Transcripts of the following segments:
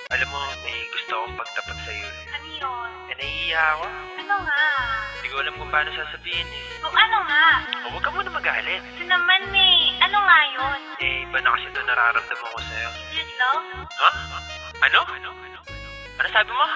Alam mo, may gusto akong pagtapat sa'yo. Ano yun? Nahihiya ako. Ano nga? Hindi ko alam kung paano sasabihin eh. So ano nga? Huwag ka muna magalit. Ito naman eh. Ano nga yun? Iba na kasi ito nararamdaman ko sa'yo. Is it love? Ha? Ano? Ano sabi mo?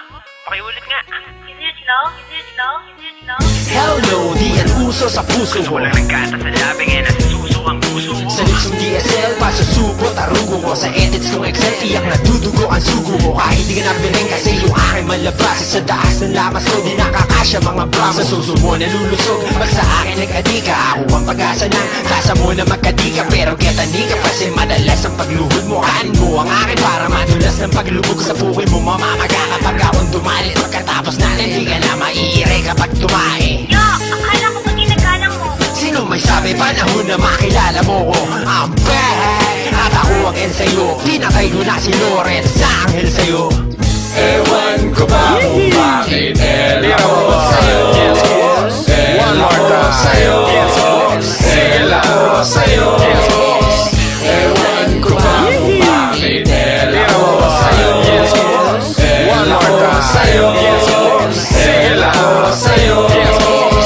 Pakiulit nga. Is it love? Is it love? Is it love? Hell no, di yan uso sa puso ko. Walang nagkata sa labi ngayon na suso ang puso ko. Sa lips ng DSL, pasusubo, tarugo ko. Sa edits kong Excel, tiyak na dudugo ang sugo ko. Kahit di ka nabiring kasi yung aking malabas. Sa daas ng lamas ko, di nakakasya mga bram. Sa suso mo nalulusog, pag sa akin nag-adika. Ako ang pag-asa ng kasa mo na magkadika. Pero ketani ka kasi madalas ang pagluhod mo. Kanin mo ang akin para madulas ng paglubog. Sa pukin mo mamamaga kapag akong dumalit. Pagkatapos natin, di ka na maiire kapag tumae. Yo! Akala ko ba ginagalang mo? Sino may sabi panahon na makilala mo ko? I'm back! At ako ang N sa'yo. Pinakay ko na si Lawrence sa anghel sa'yo. Ewan ko ba kung bakit ako sa'yo. One more time sa'yo. Sige lang ako sa'yo. Ewan ko ba kung bakit ako sa'yo. One more time sa'yo. Sige lang ako sa'yo.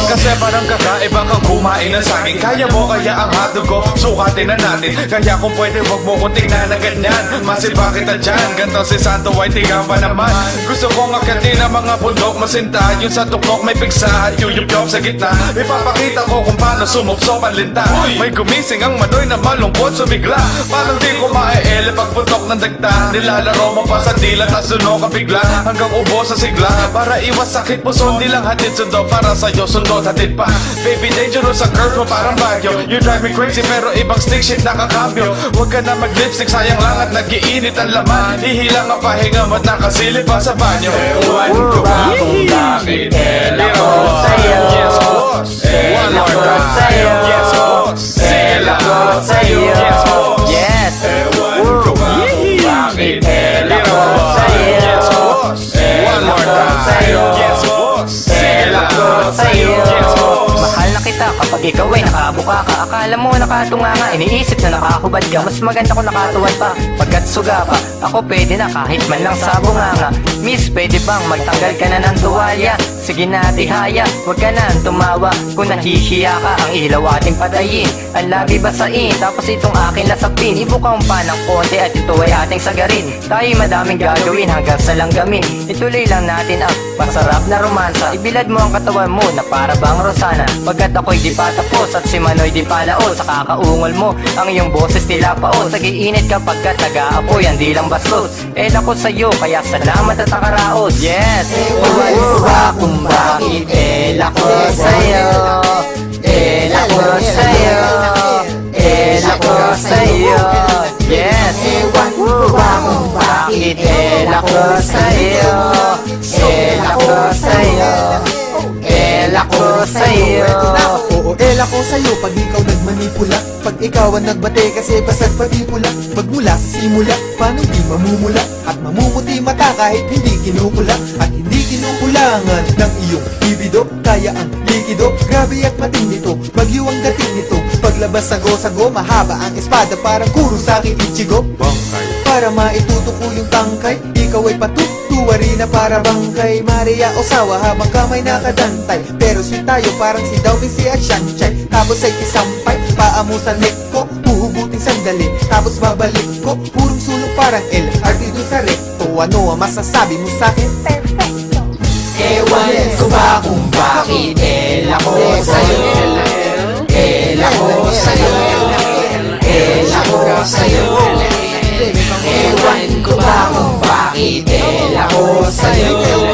Kasi parang kakaiba kang kumain ng saging. Kaya mo kaya ang hotdog ko, sukatin na natin. Kaya kung pwede wag mo kong tingnan na ganyan. Masiba kita dyan, ganito si Santo ay tiga pa naman. Gusto kong akatin ang mga bundok masinta. Yung sa tuktok may pigsa at yung sa gitna. Ipapakita ko kung paano sumupsok ang linta. May gumising ang manoy na malungkot sumigla. Parang di ko maeele pagputok ng dagta. Nilalaro mo pa sa dila tas sunog ka bigla. Hanggang ubo sa sigla. Para iwas sakit puso, di lang hatid sundo. Para sa'yo sundot hatid pa. Baby dangerous sa curve mo parang bagyo. You drive me crazy pero ibang stick shit nakakambyo. Huwag ka na mag-lipstick, sayang lang at nag-iinit ang laman. Hihilang ang pahinga mo't nakasilip pa sa banyo. Ewan ko ba kung bakit ako sa'yo. Yes boss. One more time sa'yo. Yes boss. Sige lang ako sa'yo. Yes boss. Yes. Ewan ko ba kung bakit ako sa'yo. Yes boss. One more time sa'yo. Yes boss. Sige lang ako sa'yo. Yes boss. Mahal na kita kapag ikaw ay nakabuka ka. Akala mo nakatunga nga, iniisip na nakakubad ka. Mas maganda kung nakatuwad pa, pagkat suga pa. Ako pwede na kahit man lang sa bunganga. Miss, pwede bang magtanggal ka na ng tuwalya? Sige na tihaya, huwag ka na tumawa. Kung nahihiya ka, ang ilaw ating patayin. Ang labi basain, tapos itong akin lasapin. Ibukang pa ng konti at ito ay ating sagarin. Tayo madaming gagawin hanggang sa langgamin. Ituloy lang natin ang masarap na romansa. Ibilad mo ang katawan mo na para bang Rosana. Pagkat ako'y di pa tapos at si Manoy di pa laos. Sa kakaungol mo, ang iyong boses tila paos. Nag-iinit ka pagkat nag-aapoy, hindi lang bastos. Ako sa'yo, kaya salamat at nakaraos. Yes! Ewan ko ba kung bakit ako sa'yo. Ako sa'yo. Ako sa'yo. Yes! Ewan ko ba kung bakit ako sa'yo. Ako sa'yo. Ako sa'yo. Oo, ako sa'yo pag ikaw nagmanipula. Pag ikaw ang nagbate kasi basag pati pula. Magmula sa simula, paano di mamumula? At mamumuti mata kahit hindi kinukula. At hindi kinukulangan ng iyong libido. Kaya ang likido, grabe at matindito. Bagyo ang dating nito. Paglabas sago-sago, mahaba ang espada. Parang kuro sa aking ichigo. Para maitutuko yung tangkay, ikaw ay patutuwari na para bangkay. Maria Osawa habang kamay nakadantay. Pero sweet tayo parang si Dawin si at Shanchay. Tapos ay isampay, paa mo sa neck ko. Huhugutin sandali, tapos babalik ko. Purong sulong parang LRT dun sa recto. Ano ang masasabi mo sa'kin? Perfecto! Ewan ko ba kung bakit ako sa'yo. Ako sa'yo. Ako sa'yo. Ewan ko ba kung bakit ako sa'yo.